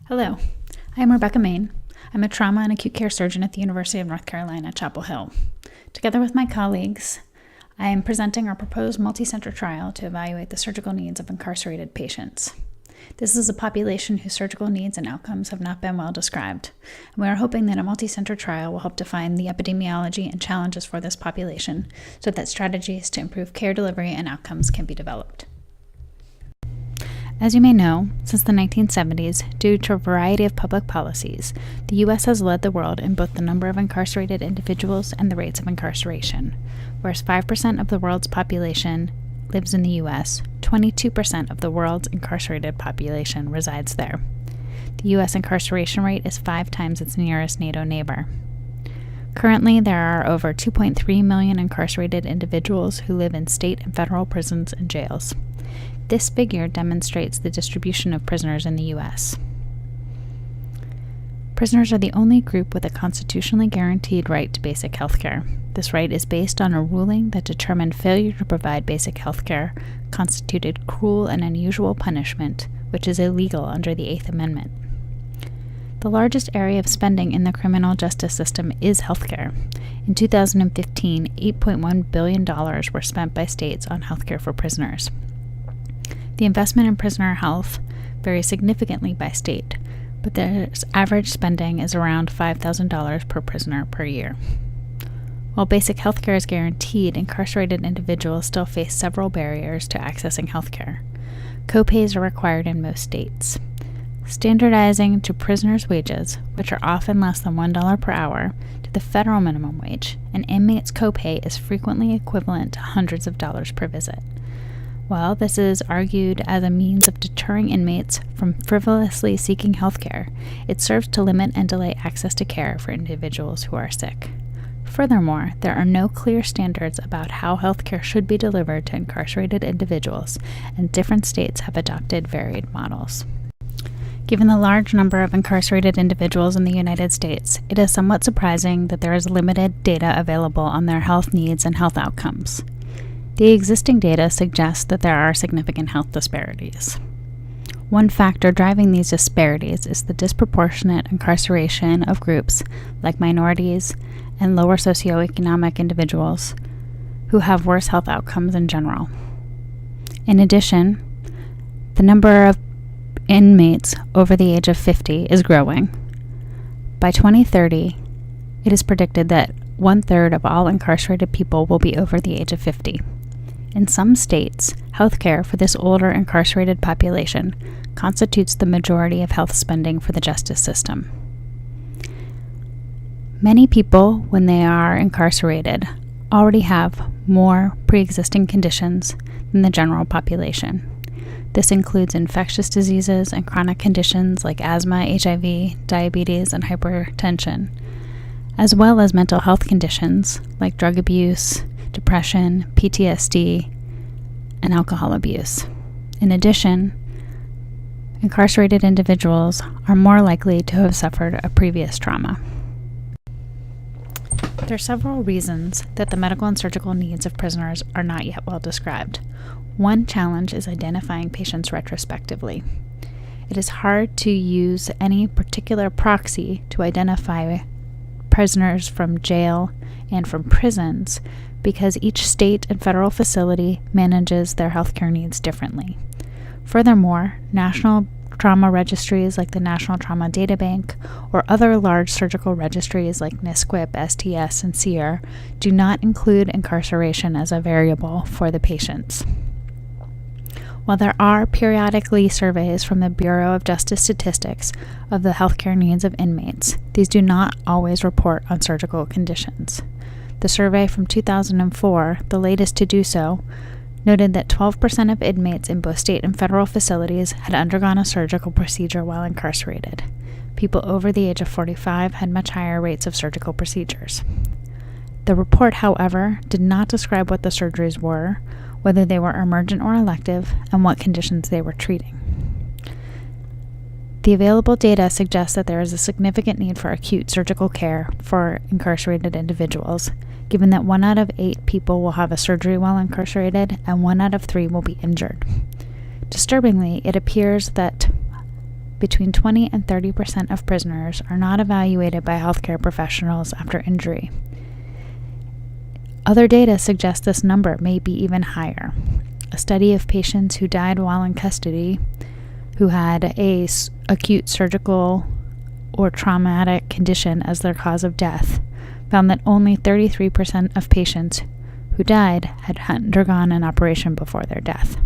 Hello, I'm Rebecca Main. I'm a trauma and acute care surgeon at the University of North Carolina, Chapel Hill. Together with my colleagues, I am presenting our proposed multi-center trial to evaluate the surgical needs of incarcerated patients. This is a population whose surgical needs and outcomes have not been well described, and we are hoping that a multi-center trial will help define the epidemiology and challenges for this population so that strategies to improve care delivery and outcomes can be developed. As you may know, since the 1970s, due to a variety of public policies, the U.S. has led the world in both the number of incarcerated individuals and the rates of incarceration. Whereas 5% of the world's population lives in the U.S., 22% of the world's incarcerated population resides there. The U.S. incarceration rate is 5 times its nearest NATO neighbor. Currently, there are over 2.3 million incarcerated individuals who live in state and federal prisons and jails. This figure demonstrates the distribution of prisoners in the U.S. Prisoners are the only group with a constitutionally guaranteed right to basic health care. This right is based on a ruling that determined failure to provide basic health care constituted cruel and unusual punishment, which is illegal under the Eighth Amendment. The largest area of spending in the criminal justice system is healthcare. In 2015, $8.1 billion were spent by states on healthcare for prisoners. The investment in prisoner health varies significantly by state, but their average spending is around $5,000 per prisoner per year. While basic health care is guaranteed, incarcerated individuals still face several barriers to accessing health care. Co-pays are required in most states. Standardizing to prisoners' wages, which are often less than $1 per hour, to the federal minimum wage, an inmate's co-pay is frequently equivalent to hundreds of dollars per visit. While this is argued as a means of deterring inmates from frivolously seeking health care, it serves to limit and delay access to care for individuals who are sick. Furthermore, there are no clear standards about how health care should be delivered to incarcerated individuals, and different states have adopted varied models. Given the large number of incarcerated individuals in the United States, it is somewhat surprising that there is limited data available on their health needs and health outcomes. The existing data suggests that there are significant health disparities. One factor driving these disparities is the disproportionate incarceration of groups like minorities and lower socioeconomic individuals who have worse health outcomes in general. In addition, the number of inmates over the age of 50 is growing. By 2030, it is predicted that 1/3 of all incarcerated people will be over the age of 50. In some states, health care for this older incarcerated population constitutes the majority of health spending for the justice system. Many people, when they are incarcerated, already have more pre-existing conditions than the general population. This includes infectious diseases and chronic conditions like asthma, HIV, diabetes, and hypertension, as well as mental health conditions like drug abuse, depression, PTSD, and alcohol abuse. In addition, incarcerated individuals are more likely to have suffered a previous trauma. There are several reasons that the medical and surgical needs of prisoners are not yet well described. One challenge is identifying patients retrospectively. It is hard to use any particular proxy to identify prisoners from jail and from prisons because each state and federal facility manages their healthcare needs differently. Furthermore, national trauma registries like the National Trauma Data Bank or other large surgical registries like NSQIP, STS, and SEER do not include incarceration as a variable for the patients. While there are periodically surveys from the Bureau of Justice Statistics of the healthcare needs of inmates, these do not always report on surgical conditions. The survey from 2004, the latest to do so, noted that 12% of inmates in both state and federal facilities had undergone a surgical procedure while incarcerated. People over the age of 45 had much higher rates of surgical procedures. The report, however, did not describe what the surgeries were, whether they were emergent or elective, and what conditions they were treating. The available data suggests that there is a significant need for acute surgical care for incarcerated individuals, given that 1 out of 8 people will have a surgery while incarcerated and 1 out of 3 will be injured. Disturbingly, it appears that between 20 and 30% of prisoners are not evaluated by healthcare professionals after injury. Other data suggest this number may be even higher. A study of patients who died while in custody, who had a acute surgical or traumatic condition as their cause of death, found that only 33% of patients who died had undergone an operation before their death.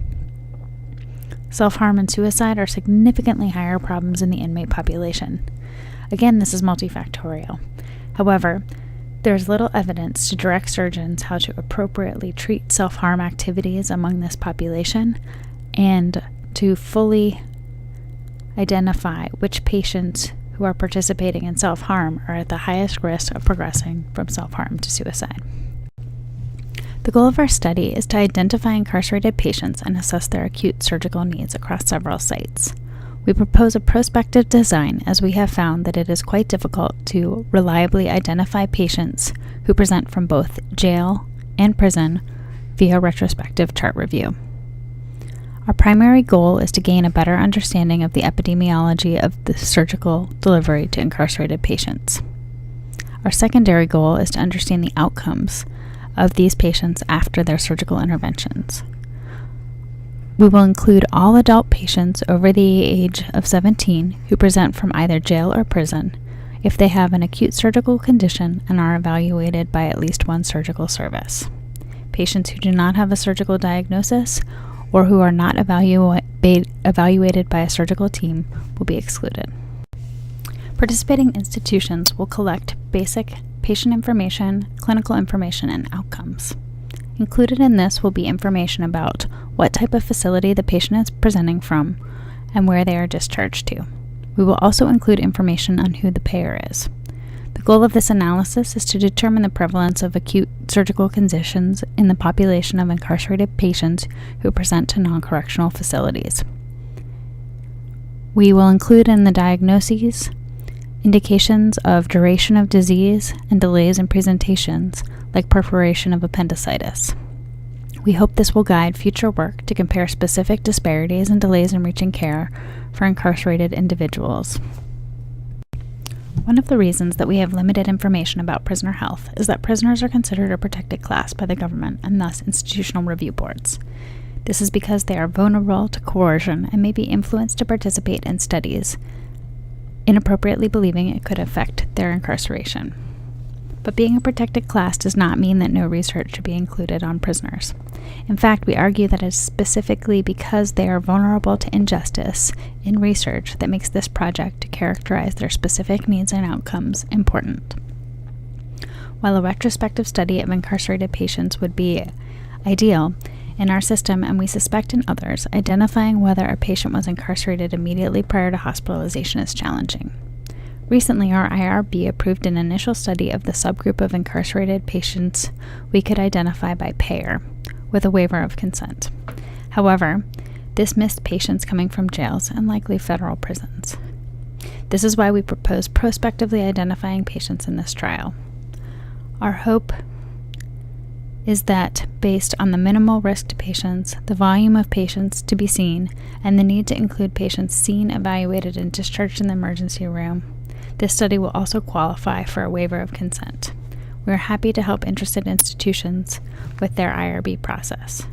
Self-harm and suicide are significantly higher problems in the inmate population. Again, this is multifactorial. However, there is little evidence to direct surgeons how to appropriately treat self-harm activities among this population and to fully identify which patients who are participating in self-harm are at the highest risk of progressing from self-harm to suicide. The goal of our study is to identify incarcerated patients and assess their acute surgical needs across several sites. We propose a prospective design as we have found that it is quite difficult to reliably identify patients who present from both jail and prison via retrospective chart review. Our primary goal is to gain a better understanding of the epidemiology of the surgical delivery to incarcerated patients. Our secondary goal is to understand the outcomes of these patients after their surgical interventions. We will include all adult patients over the age of 17 who present from either jail or prison if they have an acute surgical condition and are evaluated by at least one surgical service. Patients who do not have a surgical diagnosis or who are not evaluated by a surgical team will be excluded. Participating institutions will collect basic patient information, clinical information, and outcomes. Included in this will be information about what type of facility the patient is presenting from and where they are discharged to. We will also include information on who the payer is. The goal of this analysis is to determine the prevalence of acute surgical conditions in the population of incarcerated patients who present to non-correctional facilities. We will include in the diagnoses indications of duration of disease and delays in presentations, like perforation of appendicitis. We hope this will guide future work to compare specific disparities and delays in reaching care for incarcerated individuals. One of the reasons that we have limited information about prisoner health is that prisoners are considered a protected class by the government and thus institutional review boards. This is because they are vulnerable to coercion and may be influenced to participate in studies, inappropriately believing it could affect their incarceration. But being a protected class does not mean that no research should be included on prisoners. In fact, we argue that it is specifically because they are vulnerable to injustice in research that makes this project to characterize their specific needs and outcomes important. While a retrospective study of incarcerated patients would be ideal, in our system, and we suspect in others, identifying whether a patient was incarcerated immediately prior to hospitalization is challenging. Recently, our IRB approved an initial study of the subgroup of incarcerated patients we could identify by payer, with a waiver of consent. However, this missed patients coming from jails and likely federal prisons. This is why we propose prospectively identifying patients in this trial. Our hope is that, based on the minimal risk to patients, the volume of patients to be seen, and the need to include patients seen, evaluated, and discharged in the emergency room, this study will also qualify for a waiver of consent. We are happy to help interested institutions with their IRB process.